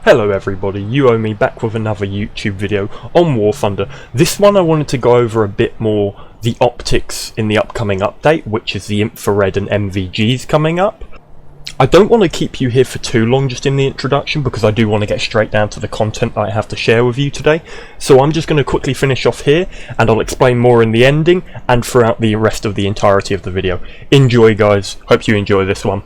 Hello everybody, Uome back with another YouTube video on War Thunder. This one I wanted to go over a bit more the optics in the upcoming update, which is the infrared and NVGs coming up. I don't want to keep you here for too long just in the introduction because I do want to get straight down to the content that I have to share with you today. So I'm just going to quickly finish off here and I'll explain more in the ending and throughout the rest of the entirety of the video. Enjoy guys, hope you enjoy this one.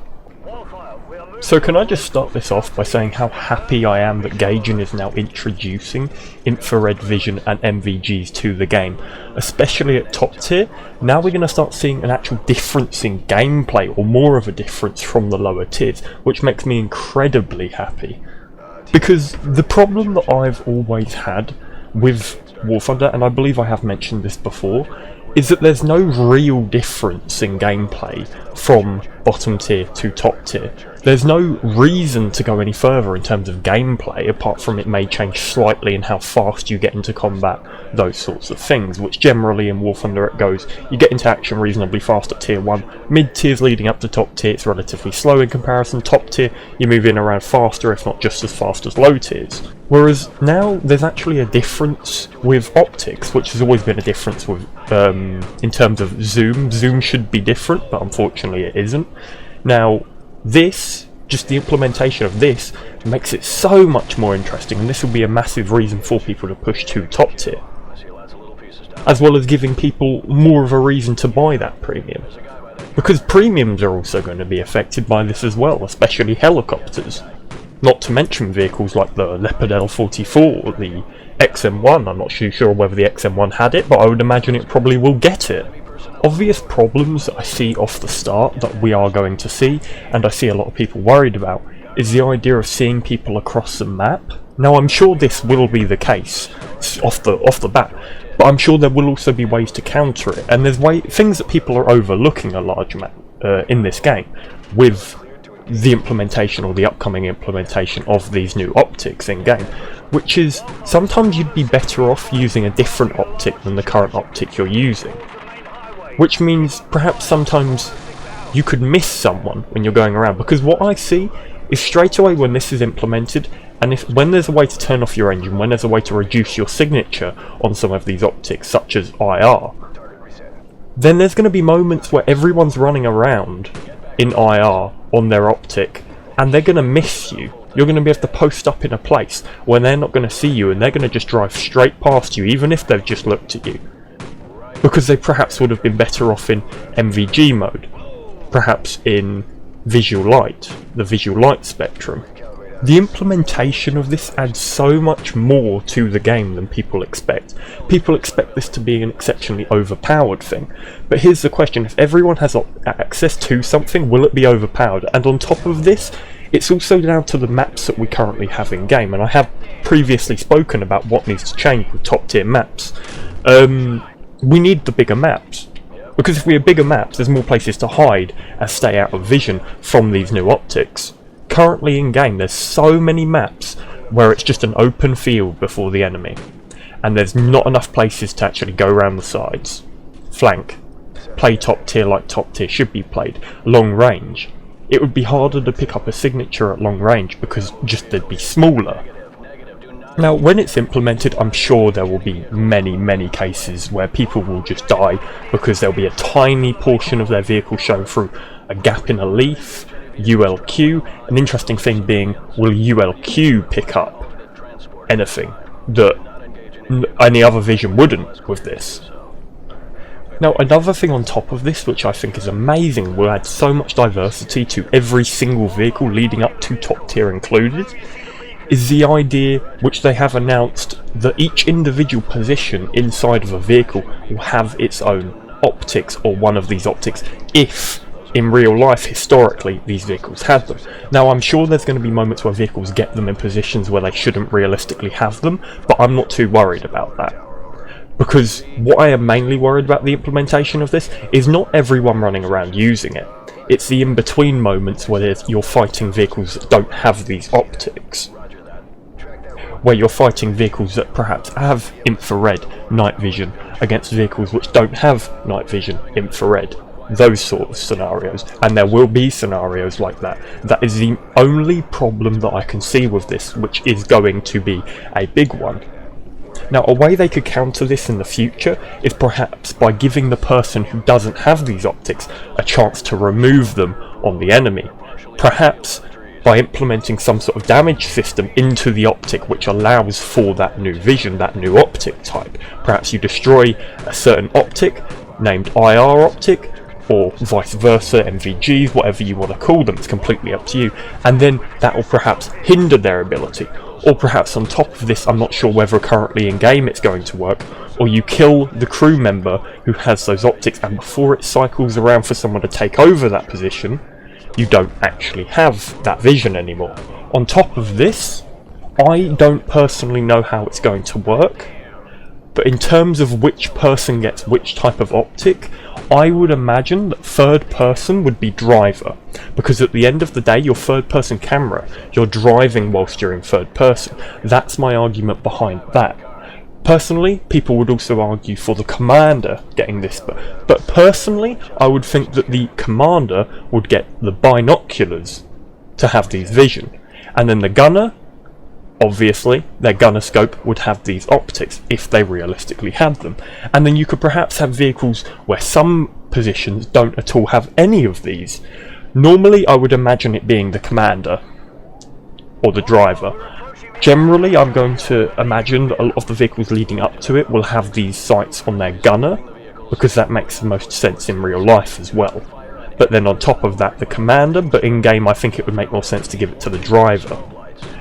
So can I just start this off by saying how happy I am that Gaijin is now introducing infrared vision and NVGs to the game, especially at top tier. Now we're going to start seeing an actual difference in gameplay, or more of a difference from the lower tiers, which makes me incredibly happy. Because the problem that I've always had with War Thunder, and I believe I have mentioned this before, is that there's no real difference in gameplay from bottom tier to top tier. There's no reason to go any further in terms of gameplay, apart from it may change slightly in how fast you get into combat, those sorts of things, which generally in War Thunder it goes, you get into action reasonably fast at tier 1, mid tiers leading up to top tier it's relatively slow in comparison, top tier you move in around faster if not just as fast as low tiers. Whereas now there's actually a difference with optics, which has always been a difference with in terms of zoom. Zoom should be different, but unfortunately it isn't. Now this, just the implementation of this, makes it so much more interesting, and this will be a massive reason for people to push to top tier, as well as giving people more of a reason to buy that premium, because premiums are also going to be affected by this as well, especially helicopters, not to mention vehicles like the Leopard L44 or the XM1. I'm not too sure whether the XM1 had it, but I would imagine it probably will get it. Obvious problems that I see off the start that we are going to see, and I see a lot of people worried about, is the idea of seeing people across the map. Now I'm sure this will be the case off the bat, but I'm sure there will also be ways to counter it, and there's things that people are overlooking a large map in this game with the implementation or the upcoming implementation of these new optics in game, which is sometimes you'd be better off using a different optic than the current optic you're using. Which means perhaps sometimes you could miss someone when you're going around, because what I see is straight away when this is implemented, and when there's a way to turn off your engine, when there's a way to reduce your signature on some of these optics such as IR, then there's going to be moments where everyone's running around in IR on their optic and they're going to miss you. You're going to be able to post up in a place where they're not going to see you and they're going to just drive straight past you even if they've just looked at you, because they perhaps would have been better off in NVG mode, perhaps in visual light, the visual light spectrum. The implementation of this adds so much more to the game than people expect. People expect this to be an exceptionally overpowered thing, but here's the question: if everyone has access to something, will it be overpowered? And on top of this, it's also down to the maps that we currently have in game, and I have previously spoken about what needs to change with top tier maps. We need the bigger maps, because if we have bigger maps there's more places to hide and stay out of vision from these new optics. Currently in game there's so many maps where it's just an open field before the enemy and there's not enough places to actually go around the sides, flank, play top tier like top tier should be played, long range. It would be harder to pick up a signature at long range because just they'd be smaller. Now when it's implemented I'm sure there will be many cases where people will just die because there'll be a tiny portion of their vehicle shown through a gap in a leaf, ULQ. An interesting thing being, will ULQ pick up anything that any other vision wouldn't with this? Now another thing on top of this which I think is amazing, will add so much diversity to every single vehicle leading up to top tier included, is the idea which they have announced that each individual position inside of a vehicle will have its own optics, or one of these optics, if in real life historically these vehicles had them. Now I'm sure there's going to be moments where vehicles get them in positions where they shouldn't realistically have them, but I'm not too worried about that, because what I am mainly worried about the implementation of this is not everyone running around using it. It's the in-between moments where you're fighting vehicles that don't have these optics, where you're fighting vehicles that perhaps have infrared night vision against vehicles which don't have night vision infrared. those sort of scenarios, and there will be scenarios like that. That is the only problem that I can see with this, which is going to be a big one. Now, a way they could counter this in the future is perhaps by giving the person who doesn't have these optics a chance to remove them on the enemy. Perhaps by implementing some sort of damage system into the optic which allows for that new vision, that new optic type. Perhaps you destroy a certain optic named IR optic, or vice versa, NVGs, whatever you want to call them, it's completely up to you, and then that will perhaps hinder their ability. Or perhaps on top of this, I'm not sure whether currently in game it's going to work, or you kill the crew member who has those optics, and before it cycles around for someone to take over that position, you don't actually have that vision anymore. On top of this, I don't personally know how it's going to work, but in terms of which person gets which type of optic, I would imagine that third person would be driver, because at the end of the day, your third person camera, you're driving whilst you're in third person. That's my argument behind that. Personally, people would also argue for the commander getting this, but personally, I would think that the commander would get the binoculars to have these vision, and then the gunner, obviously, their gunner scope would have these optics if they realistically had them. And then you could perhaps have vehicles where some positions don't at all have any of these. Normally, I would imagine it being the commander or the driver. Generally, I'm going to imagine that a lot of the vehicles leading up to it will have these sights on their gunner, because that makes the most sense in real life as well. But then on top of that, the commander, but in game I think it would make more sense to give it to the driver.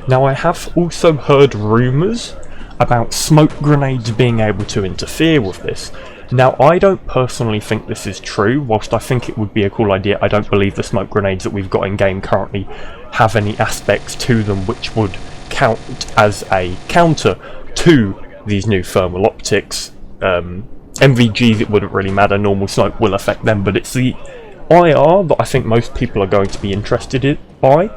Now, I have also heard rumours about smoke grenades being able to interfere with this. Now, I don't personally think this is true. Whilst I think it would be a cool idea, I don't believe the smoke grenades that we've got in game currently have any aspects to them which would count as a counter to these new thermal optics. NVGs, it wouldn't really matter, normal smoke will affect them, but it's the IR that I think most people are going to be interested by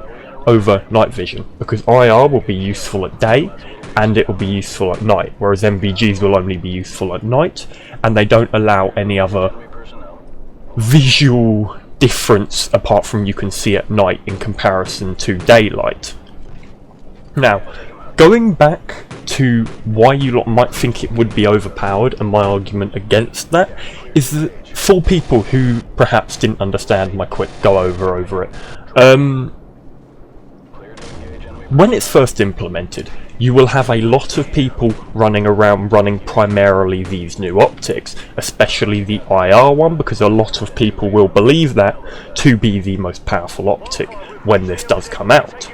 over night vision, because IR will be useful at day and it will be useful at night, whereas NVGs will only be useful at night, and they don't allow any other visual difference apart from you can see at night in comparison to daylight. Now, going back to why you lot might think it would be overpowered, and my argument against that is that for people who perhaps didn't understand my quick go over it, when it's first implemented, you will have a lot of people running around running primarily these new optics, especially the IR one, because a lot of people will believe that to be the most powerful optic when this does come out.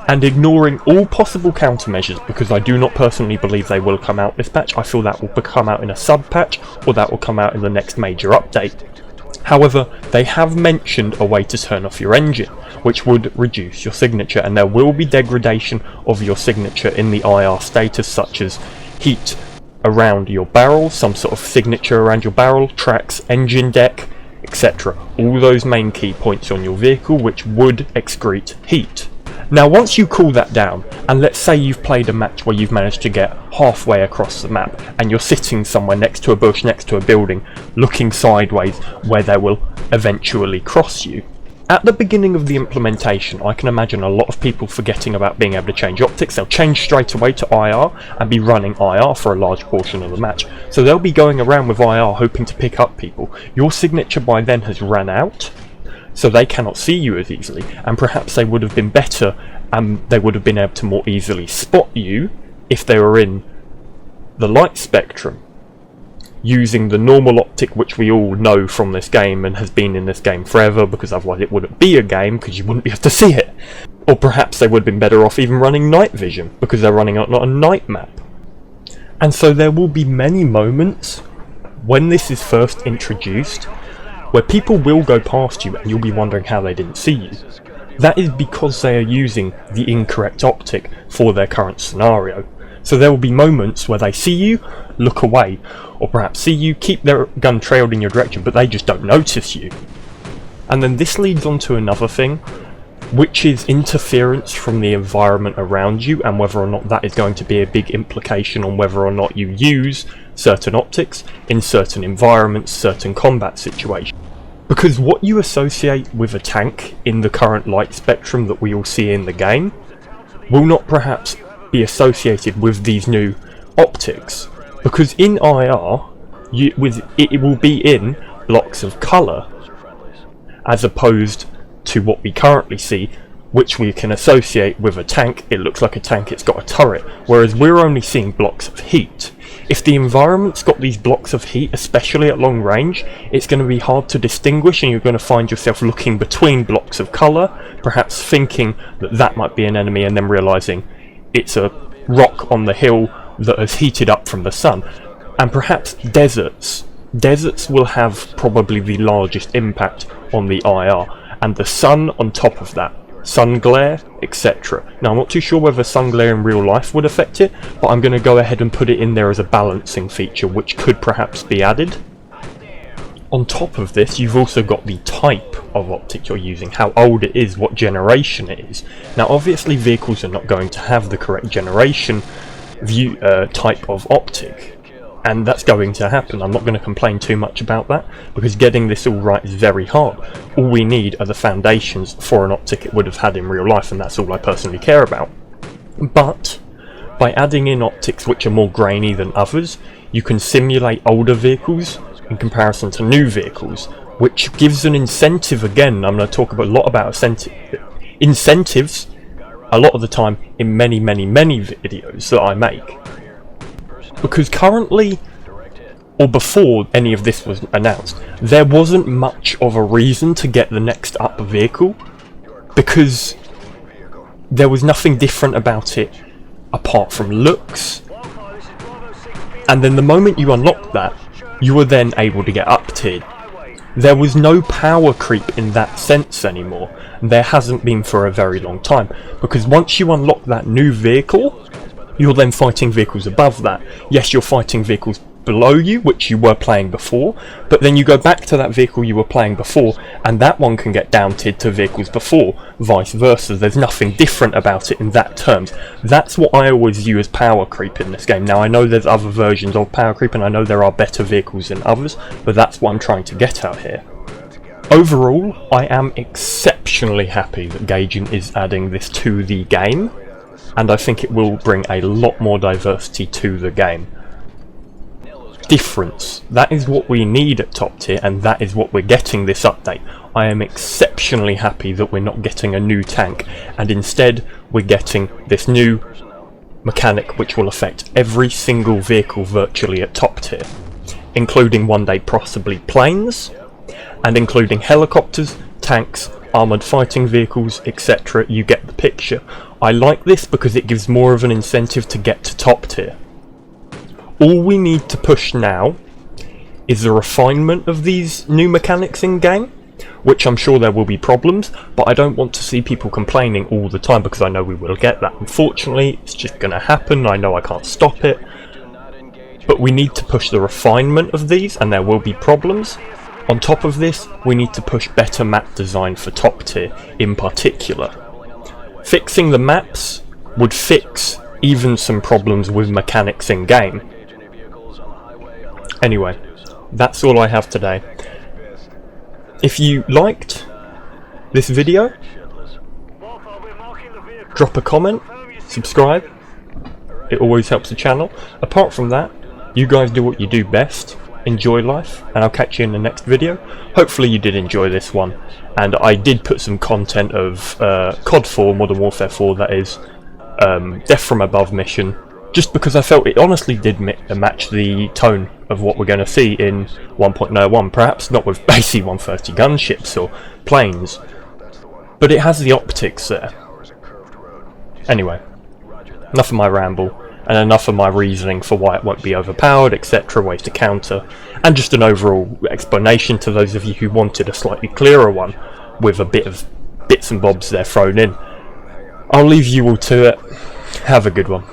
And ignoring all possible countermeasures, because I do not personally believe they will come out this patch, I feel that will come out in a sub-patch, or that will come out in the next major update. However, they have mentioned a way to turn off your engine, which would reduce your signature, and there will be degradation of your signature in the IR status, such as heat around your barrel, some sort of signature around your barrel, tracks, engine deck, etc. All those main key points on your vehicle which would excrete heat. Now, once you cool that down, and let's say you've played a match where you've managed to get halfway across the map, and you're sitting somewhere next to a bush, next to a building, looking sideways where they will eventually cross you. At the beginning of the implementation, I can imagine a lot of people forgetting about being able to change optics. They'll change straight away to IR and be running IR for a large portion of the match. So they'll be going around with IR hoping to pick up people. Your signature by then has run out, so they cannot see you as easily, and perhaps they would have been better and they would have been able to more easily spot you if they were in the light spectrum, using the normal optic which we all know from this game and has been in this game forever, because otherwise it wouldn't be a game because you wouldn't be able to see it. Or perhaps they would have been better off even running night vision because they're running not a night map. And so there will be many moments when this is first introduced where people will go past you and you'll be wondering how they didn't see you. That is because they are using the incorrect optic for their current scenario. So there will be moments where they see you, look away, or perhaps see you, keep their gun trailed in your direction, but they just don't notice you. And then this leads on to another thing, which is interference from the environment around you, and whether or not that is going to be a big implication on whether or not you use certain optics in certain environments, certain combat situations. Because what you associate with a tank in the current light spectrum that we all see in the game will not perhaps be associated with these new optics. Because in IR, it will be in blocks of colour, as opposed to what we currently see, which we can associate with a tank. It looks like a tank, it's got a turret, whereas we're only seeing blocks of heat. If the environment's got these blocks of heat, especially at long range, it's going to be hard to distinguish, and you're going to find yourself looking between blocks of colour, perhaps thinking that that might be an enemy, and then realising it's a rock on the hill that has heated up from the sun. And perhaps deserts will have probably the largest impact on the IR, and the sun on top of that, sun glare, etc. Now I'm not too sure whether sun glare in real life would affect it, but I'm going to go ahead and put it in there as a balancing feature which could perhaps be added. On top of this, you've also got the type of optic you're using, how old it is, what generation it is. Now obviously vehicles are not going to have the correct generation type of optic, and that's going to happen. I'm not going to complain too much about that, because getting this all right is very hard. All we need are the foundations for an optic it would have had in real life, and that's all I personally care about. But by adding in optics which are more grainy than others, you can simulate older vehicles in comparison to new vehicles, which gives an incentive. Again, I'm going to talk a lot about incentives a lot of the time in many videos that I make. Because currently, or before any of this was announced, there wasn't much of a reason to get the next up vehicle, because there was nothing different about it apart from looks. And then the moment you unlocked that, you were then able to get up tiered. There was no power creep in that sense anymore, and there hasn't been for a very long time, because once you unlock that new vehicle, you're then fighting vehicles above that. Yes, you're fighting vehicles below you, which you were playing before, but then you go back to that vehicle you were playing before, and that one can get down tiered to vehicles before, vice versa. There's nothing different about it in that terms. That's what I always view as power creep in this game. Now I know there's other versions of power creep, and I know there are better vehicles than others, but that's what I'm trying to get out here. Overall, I am exceptionally happy that Gaijin is adding this to the game, and I think it will bring a lot more diversity to the game. Difference. That is what we need at top tier, and that is what we're getting this update. I am exceptionally happy that we're not getting a new tank, and instead we're getting this new mechanic which will affect every single vehicle virtually at top tier, including one day possibly planes, and including helicopters, tanks, armoured fighting vehicles, etc. You get the picture. I like this because it gives more of an incentive to get to top tier. All we need to push now is the refinement of these new mechanics in game, which I'm sure there will be problems, but I don't want to see people complaining all the time, because I know we will get that. Unfortunately, it's just going to happen. I know I can't stop it, but we need to push the refinement of these, and there will be problems. On top of this, we need to push better map design for top tier in particular. Fixing the maps would fix even some problems with mechanics in game. Anyway, that's all I have today. If you liked this video, drop a comment, subscribe. It always helps the channel. Apart from that, you guys do what you do best. Enjoy life, and I'll catch you in the next video. Hopefully you did enjoy this one, and I did put some content of COD 4, Modern Warfare 4, that is, Death from Above mission, just because I felt it honestly did match the tone of what we're going to see in 1.01, perhaps not with basic 130 gunships or planes, but it has the optics there. Anyway, enough of my ramble, and enough of my reasoning for why it won't be overpowered, etc., ways to counter, and just an overall explanation to those of you who wanted a slightly clearer one, with a bit of bits and bobs there thrown in. I'll leave you all to it. Have a good one.